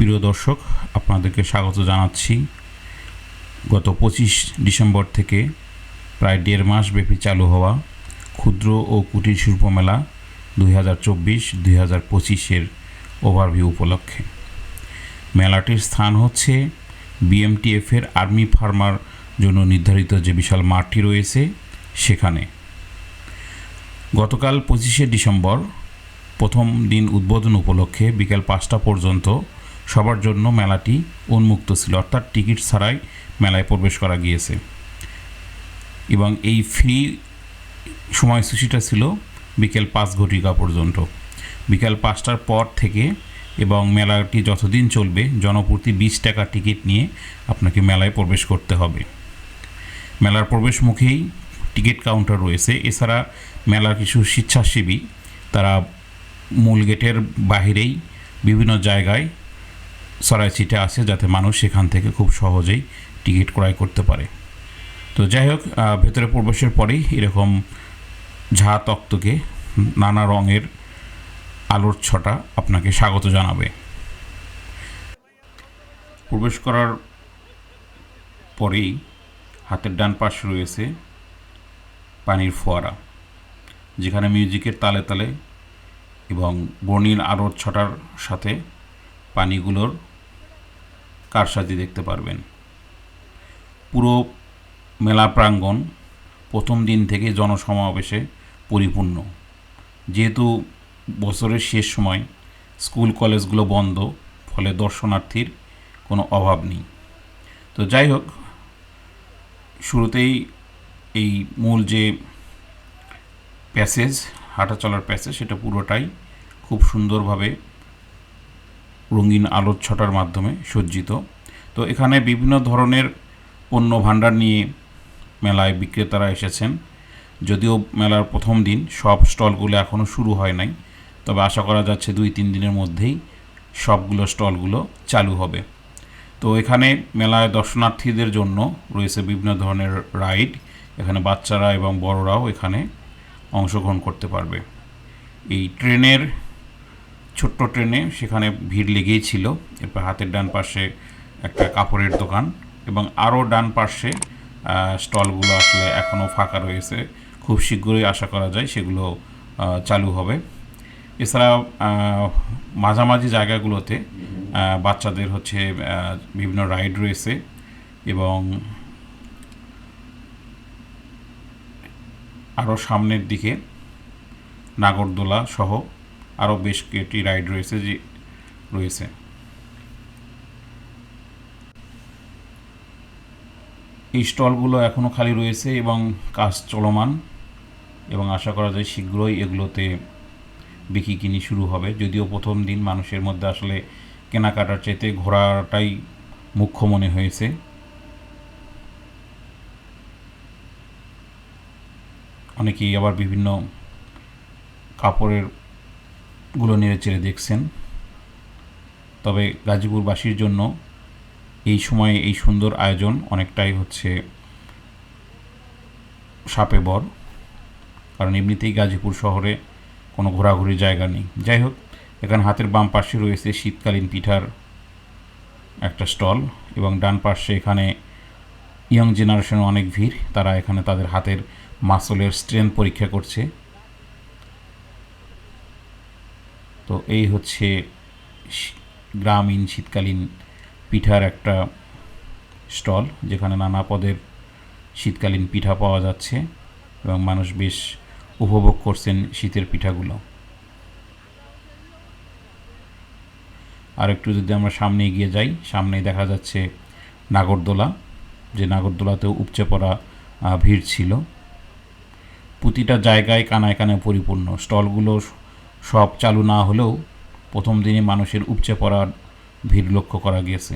প্রিয় দর্শক, আপনাদেরকে স্বাগত জানাচ্ছি। গত 25 ডিসেম্বর থেকে প্রায় 1.5 মাস ব্যাপী চালু হওয়া ক্ষুদ্র ও কুটির শিল্প মেলা 2024-2025 ওভারভিউ উপলক্ষে মেলাটির স্থান হচ্ছে বিএমটিএফের আর্মি ফার্মার জন্য নির্ধারিত যে বিশাল মাঠটি রয়েছে সেখানে। গতকাল 25 ডিসেম্বর প্রথম দিন উদ্বোধন উপলক্ষে বিকেল 5টা পর্যন্ত সবার জন্য মেলাটি উন্মুক্ত ছিল, অর্থাৎ টিকিট ছাড়াই মেলায় প্রবেশ করা গিয়েছে। এবং এই ফ্রি সময়সূচিটা ছিল বিকেল 5 ঘটিকা পর্যন্ত। বিকেল 5টার পর থেকে এবং মেলাটি যতদিন চলবে জনপ্রতি 20 টাকা টিকিট নিয়ে আপনাকে মেলায় প্রবেশ করতে হবে। মেলার প্রবেশ মুখেই টিকিট কাউন্টার রয়েছে। এছাড়া মেলার কিছু স্বেচ্ছাসেবী তারা মূল গেটের বাহিরেই বিভিন্ন জায়গায় ছড়াই ছিটে আছে, যাতে মানুষ সেখান থেকে খুব সহজেই টিকিট ক্রয় করতে পারে। তো যাই হোক, ভেতরে প্রবেশের পরেই এরকম ঝা তক্তকে নানা রঙের আলোর ছটা আপনাকে স্বাগত জানাবে। প্রবেশ করার পরেই হাতের ডান পাশে রয়েছে পানির ফোয়ারা, যেখানে মিউজিকের তালে তালে এবং বর্ণিল আলোর ছটার সাথে পানিগুলোর কারসাজি দেখতে পারবেন। পুরো মেলা প্রাঙ্গণ প্রথম দিন থেকে জনসমাবেশে পরিপূর্ণ। যেহেতু বছরের শেষ সময়, স্কুল কলেজগুলো বন্ধ, ফলে দর্শনার্থীর কোনো অভাব নেই। তো যাই হোক, শুরুতেই এই মূল যে প্যাসেজ, হাঁটা চলার প্যাসেজ, সেটা পুরোটাই খুব সুন্দরভাবে রঙিন আলোর ছটার মাধ্যমে সজ্জিত। তো এখানে বিভিন্ন ধরনের পণ্য ভাণ্ডার নিয়ে মেলায় বিক্রেতারা এসেছেন। যদিও মেলার প্রথম দিন সব স্টলগুলো এখনও শুরু হয় নাই, তবে আশা করা যাচ্ছে 2-3 দিনের মধ্যেই সবগুলো স্টলগুলো চালু হবে। তো এখানে মেলায় দর্শনার্থীদের জন্য রয়েছে বিভিন্ন ধরনের রাইড। এখানে বাচ্চারা এবং বড়রাও এখানে অংশগ্রহণ করতে পারবে। এই ছোট্ট ট্রেনে সেখানে ভিড় লেগেই ছিল। এরপর হাতের ডান পাশে একটা কাপড়ের দোকান এবং আরও ডান পাশে স্টলগুলো আসলে এখনও ফাঁকা রয়েছে। খুব শীঘ্রই আশা করা যায় সেগুলো চালু হবে। এছাড়া মাঝামাঝি জায়গাগুলোতে বাচ্চাদের বিভিন্ন রাইড রয়েছে এবং আরও সামনের দিকে নাগরদোলা সহ আরও বেশ কয়েকটি রাইড রয়েছে। এই স্টলগুলো এখনও খালি রয়েছে এবং কাজ চলমান, এবং আশা করা যায় শীঘ্রই এগুলোতে বিক্রি শুরু হবে। যদিও প্রথম দিন মানুষের মধ্যে আসলে কেনাকাটার চাইতে ঘোরাটাই মুখ্য মনে হয়েছে। অনেকেই আবার বিভিন্ন কাপড়ের গুলো নেড়ে চেড়ে দেখছেন। তবে গাজীপুরবাসীর জন্য এই সময়ে এই সুন্দর আয়োজন অনেকটাই শাপে বর, কারণ এমনিতেই গাজীপুর শহরে কোনো ঘোরাঘুরির জায়গা নেই। যাই হোক, এখানে হাতের বাম পাশে রয়েছে শীতকালীন পিঠার একটা স্টল এবং ডান পাশে এখানে ইয়ং জেনারেশনের অনেক ভিড়। তারা এখানে তাদের হাতের মাসলের স্ট্রেংথ পরীক্ষা করছে। তো এই গ্রামীণ শীতকালীন পিঠার একটা স্টল, যেখানে নানা পদের শীতকালীন পিঠা পাওয়া যাচ্ছে এবং মানুষ বেশ উপভোগ করছেন শীতের পিঠাগুলো। আর একটু যদি আমরা সামনে এগিয়ে যাই, সামনেই দেখা যাচ্ছে নাগরদোলা, যে নাগরদোলাতেও উপচে পড়া ভিড় ছিল। প্রতিটা জায়গায় কানায় কানায় পরিপূর্ণ। স্টলগুলো সব চালু না হলেও প্রথম দিনে মানুষের উপচে পড়ার ভিড় লক্ষ্য করা গিয়েছে।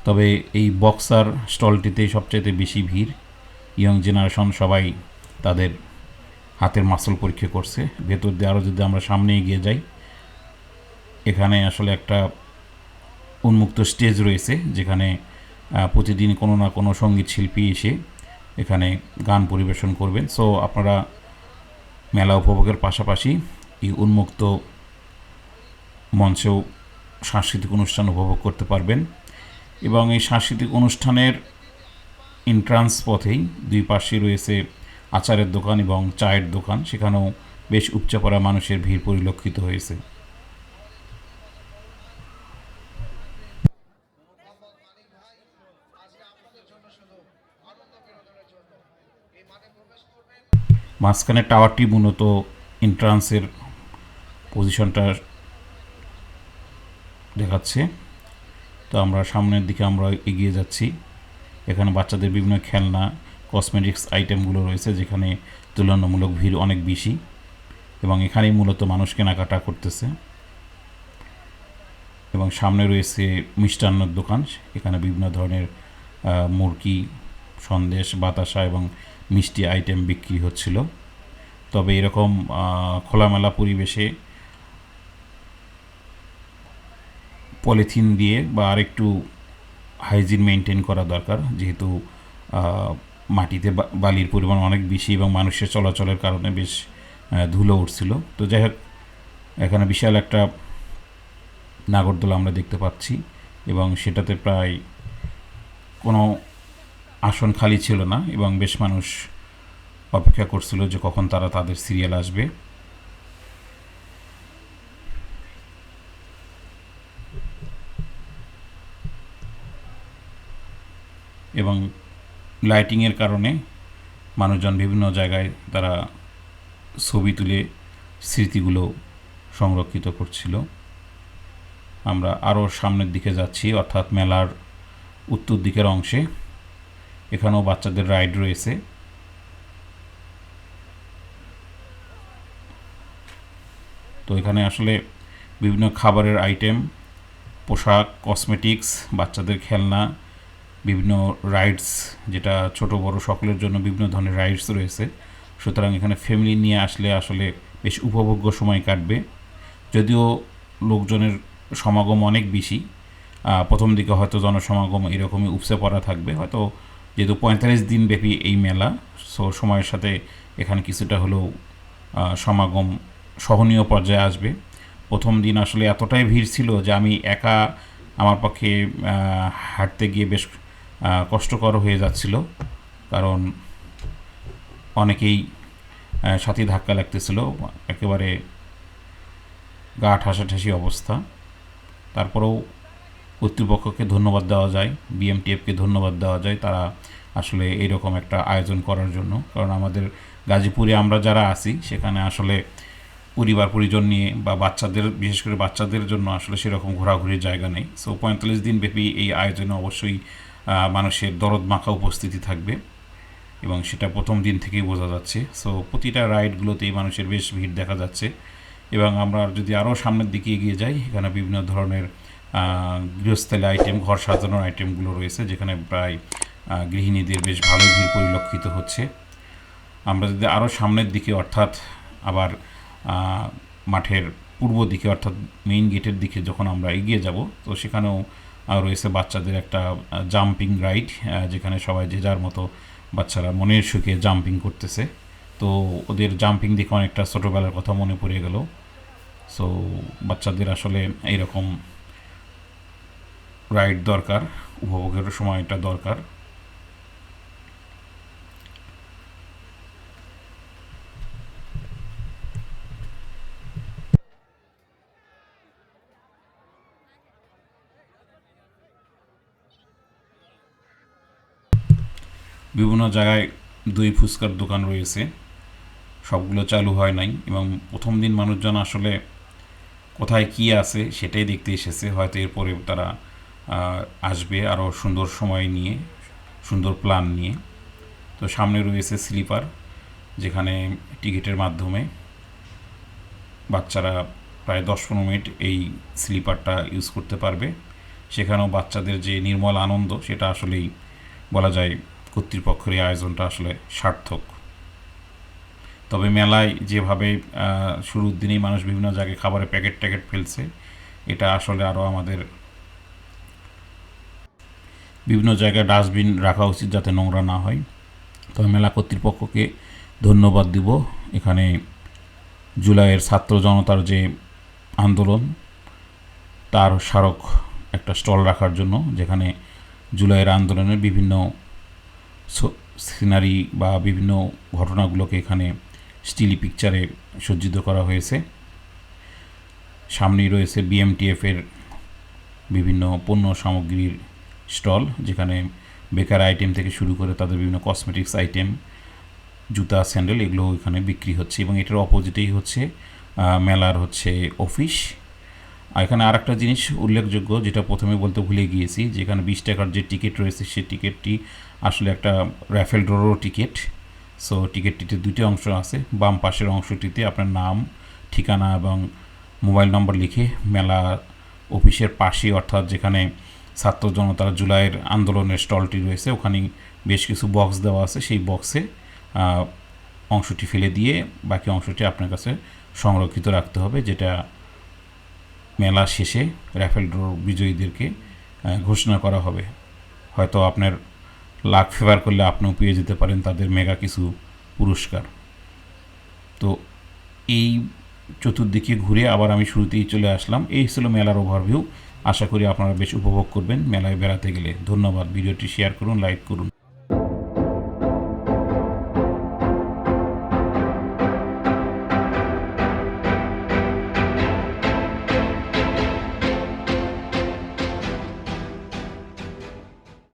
তবে এই বক্সার স্টলটিতে সবচেয়ে বেশি ভিড়। ইয়ং জেনারেশন সবাই তাদের হাতের মাসল পরীক্ষা করছে। ভেতর দিয়ে আরও যদি আমরা সামনে এগিয়ে যাই, এখানে আসলে একটা উন্মুক্ত স্টেজ রয়েছে, যেখানে প্রতিদিন কোনো না কোনো সঙ্গীত শিল্পী এসে এখানে গান পরিবেশন করবেন। সো আপনারা মেলা উপভোগের পাশাপাশি এই উন্মুক্ত মঞ্চেও সাংস্কৃতিক অনুষ্ঠান উপভোগ করতে পারবেন। এবং এই সাংস্কৃতিক অনুষ্ঠানের এন্ট্রান্স পথেই দুই পাশে রয়েছে আচারের দোকান এবং চায়ের দোকান, সেখানেও বেশ উপচে পড়া মানুষের ভিড় পরিলক্ষিত হয়েছে। মাঝখানে টাওয়ারটি মূলত এন্ট্রান্সের পজিশনটা দেখাচ্ছে। তো আমরা সামনের দিকে আমরা এগিয়ে যাচ্ছি। এখানে বাচ্চাদের বিভিন্ন খেলনা, কসমেটিক্স আইটেমগুলো রয়েছে, যেখানে তুলনামূলক ভিড় অনেক বেশি এবং এখানেই মূলত মানুষ কেনাকাটা করতেছে। এবং সামনে রয়েছে মিষ্টান্নর দোকান, এখানে বিভিন্ন ধরনের মুরগি, সন্দেশ, বাতাসা এবং মিষ্টি আইটেম বিক্রি হচ্ছিল। তবে এরকম খোলামেলা পরিবেশে পলিথিন দিয়ে বা আরেকটু হাইজিন মেনটেন করা দরকার, যেহেতু মাটিতে বালির পরিমাণ অনেক বেশি এবং মানুষের চলাচলের কারণে বেশ ধুলো উঠছিল। তো যাই হোক, এখানে বিশাল একটা নাগরদোলা আমরা দেখতে পাচ্ছি এবং সেটাতে প্রায় কোনো আসন খালি ছিল না এবং বেশ মানুষ অপেক্ষা করছিল যে কখন তারা তাদের সিরিয়াল আসবে। এবং লাইটিংয়ের কারণে মানুষজন বিভিন্ন জায়গায় তারা ছবি তুলে স্মৃতিগুলো সংরক্ষিত করছিল। আমরা আরও সামনের দিকে যাচ্ছি, অর্থাৎ মেলার উত্তর দিকের অংশে। এখানেও বাচ্চাদের রাইড রয়েছে। তো এখানে আসলে বিভিন্ন খাবারের আইটেম, পোশাক, কসমেটিক্স, বাচ্চাদের খেলনা, বিভিন্ন রাইডস, যেটা ছোট বড় সকলের জন্য বিভিন্ন ধরনের রাইডস রয়েছে। সুতরাং এখানে ফ্যামিলি নিয়ে আসলে আসলে বেশ উপভোগ্য সময় কাটবে। যদিও লোকজনের সমাগম অনেক বেশি, প্রথম দিকে হয়তো জনসমাগম এরকমই উপসে পড়া থাকবে, হয়তো যেহেতু 45 দিন ব্যাপী এই মেলা, সো সময়ের সাথে এখানে কিছুটা হলেও সমাগম সহনীয় পর্যায়ে আসবে। প্রথম দিন আসলে এতটাই ভিড় ছিল যে আমি একা আমার পক্ষে হাঁটতে গিয়ে বেশ কষ্টকর হয়ে যাচ্ছিল, কারণ অনেকেই সাথে ধাক্কা লাগতেছিল, একেবারে গা ঠাসাঠাসি অবস্থা। তারপরেও কর্তৃপক্ষকে ধন্যবাদ দেওয়া যায়, বিএমটিএফকে ধন্যবাদ দেওয়া যায়, তারা আসলে এইরকম একটা আয়োজন করার জন্য। কারণ আমাদের গাজীপুরে আমরা যারা আছি সেখানে আসলে পরিবার পরিজন নিয়ে বা বাচ্চাদের, বিশেষ করে বাচ্চাদের জন্য আসলে সেরকম ঘোরাঘুরির জায়গা নেই। সো 45 দিন ব্যাপী এই আয়োজনে অবশ্যই মানুষের দরদ মাখা উপস্থিতি থাকবে এবং সেটা প্রথম দিন থেকেই বোঝা যাচ্ছে। সো প্রতিটা রাইডগুলোতেই মানুষের বেশ ভিড় দেখা যাচ্ছে। এবং আমরা যদি আরও সামনের দিকে এগিয়ে যাই, এখানে বিভিন্ন ধরনের গৃহস্থলী আইটেম, ঘর সাজানোর আইটেমগুলো রয়েছে, যেখানে প্রায় গৃহিণীদের বেশ ভালোই ভিড় পরিলক্ষিত হচ্ছে। আমরা যদি আরও সামনের দিকে, অর্থাৎ আবার মাঠের পূর্ব দিকে, অর্থাৎ মেইন গেটের দিকে যখন আমরা এগিয়ে যাব, তো সেখানেও রয়েছে বাচ্চাদের একটা জাম্পিং রাইড, যেখানে সবাই যে যার মতো বাচ্চারা মনের সুখে জাম্পিং করতেছে। তো ওদের জাম্পিং দেখে অনেকটা ছোটোবেলার কথা মনে পড়ে গেল। সো বাচ্চাদের আসলে এইরকম রাইড দরকার, উপভোগের সময়টা দরকার। বিভিন্ন জায়গায় দই ফুচকার দোকান রয়েছে, সবগুলো চালু হয় নাই এবং প্রথম দিন মানুষজন আসলে কোথায় কী আছে সেটাই দেখতে এসেছে। হয়তো এরপরে তারা আসবে আরও সুন্দর সময় নিয়ে, সুন্দর প্ল্যান নিয়ে। তো সামনে রয়েছে স্লিপার, যেখানে টিকিটের মাধ্যমে বাচ্চারা প্রায় 10-15 মিনিট এই স্লিপারটা ইউজ করতে পারবে। সেখানেও বাচ্চাদের যে নির্মল আনন্দ, সেটা আসলেই বলা যায় কর্তৃপক্ষের এই আয়োজনটা আসলে সার্থক। তবে মেলায় যেভাবে শুরুর দিনেই মানুষ বিভিন্ন জায়গায় খাবারের প্যাকেট ট্যাকেট ফেলছে, এটা আসলে আরও আমাদের বিভিন্ন জায়গায় ডাস্টবিন রাখা উচিত যাতে নোংরা না হয়। তবে মেলা কর্তৃপক্ষকে ধন্যবাদ দিব এখানে জুলাইয়ের ছাত্র জনতার যে আন্দোলন তার স্মারক একটা স্টল রাখার জন্য, যেখানে জুলাইয়ের আন্দোলনের বিভিন্ন সিনারি বা বিভিন্ন ঘটনাগুলোকে এখানে স্টিলি পিকচারে সজ্জিত করা হয়েছে। সামনেই রয়েছে বিএমটিএফের বিভিন্ন পণ্য সামগ্রীর স্টল, যেখানে বেকার আইটেম থেকে শুরু করে তাদের বিভিন্ন কসমেটিক্স আইটেম, জুতা, স্যান্ডেল এগুলো এখানে বিক্রি হচ্ছে। এবং এটার অপোজিটেই হচ্ছে মেলার হচ্ছে অফিস। আর এখানে আর একটা জিনিস উল্লেখযোগ্য, যেটা প্রথমে বলতে ভুলে গিয়েছি, যেখানে 20 টাকার যে টিকিট রয়েছে সেই টিকিটটি আসলে একটা র্যাফেল ড্রোরও টিকিট। সো টিকিটটিতে দুটি অংশ আছে। বাম পাশের অংশটিতে আপনার নাম, ঠিকানা এবং মোবাইল নম্বর লিখে মেলা অফিসের পাশে, অর্থাৎ যেখানে ছাত্র জনতার জুলাইয়ের আন্দোলনের স্টলটি রয়েছে, ওখানে বেশ কিছু বক্স দেওয়া আছে। সেই বক্সে অংশটি ফেলে দিয়ে বাকি অংশটি আপনার কাছে সংরক্ষিত রাখতে হবে, যেটা মেলা শেষে র্যাফেল ড্র বিজয়ীদেরকে ঘোষণা করা হবে। হয়তো আপনার লাক ফেভার করলে আপনিও পেয়ে যেতে পারেন তাদের মেগা কিছু পুরস্কার। তো এই চতুর্দিকে ঘুরে আবার আমি শুরুতেই চলে আসলাম। এই ছিল মেলার ওভারভিউ। আশা করি আপনারা বেশ উপভোগ করবেন মেলায় বেড়াতে গেলে। ধন্যবাদ। ভিডিওটি শেয়ার করুন, লাইক করুন।